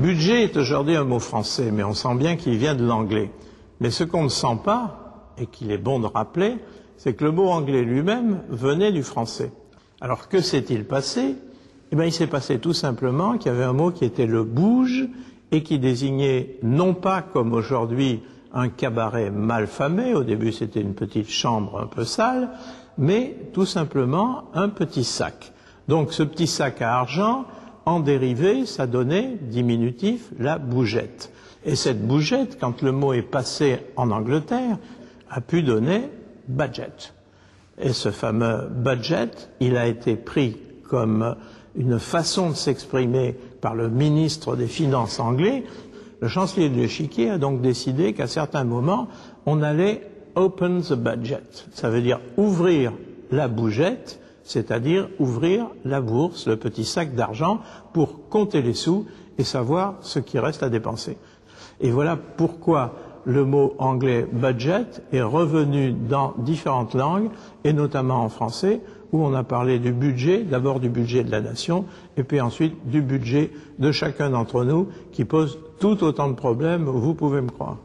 Budget est aujourd'hui un mot français, mais on sent bien qu'il vient de l'anglais. Mais ce qu'on ne sent pas, et qu'il est bon de rappeler, c'est que le mot anglais lui-même venait du français. Alors que s'est-il passé? Eh bien, il s'est passé tout simplement qu'il y avait un mot qui était le bouge et qui désignait non pas comme aujourd'hui un cabaret mal famé, au début c'était une petite chambre un peu sale, mais tout simplement un petit sac. Donc ce petit sac à argent, en dérivé, ça donnait, diminutif, la bougette. Et cette bougette, quand le mot est passé en Angleterre, a pu donner budget. Et ce fameux budget, il a été pris comme une façon de s'exprimer par le ministre des Finances anglais. Le chancelier de l'échiquier a donc décidé qu'à certains moments, on allait open the budget. Ça veut dire ouvrir la bougette, c'est-à-dire ouvrir la bourse, le petit sac d'argent, pour compter les sous et savoir ce qui reste à dépenser. Et voilà pourquoi le mot anglais budget est revenu dans différentes langues, et notamment en français, où on a parlé du budget, d'abord du budget de la nation, et puis ensuite du budget de chacun d'entre nous, qui pose tout autant de problèmes, vous pouvez me croire.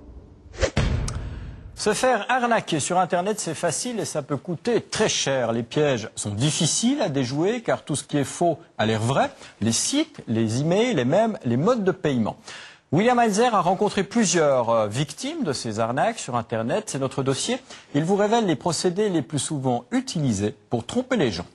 Se faire arnaquer sur Internet, c'est facile et ça peut coûter très cher. Les pièges sont difficiles à déjouer car tout ce qui est faux a l'air vrai. Les sites, les emails et même les modes de paiement. William Elzer a rencontré plusieurs victimes de ces arnaques sur Internet. C'est notre dossier. Il vous révèle les procédés les plus souvent utilisés pour tromper les gens.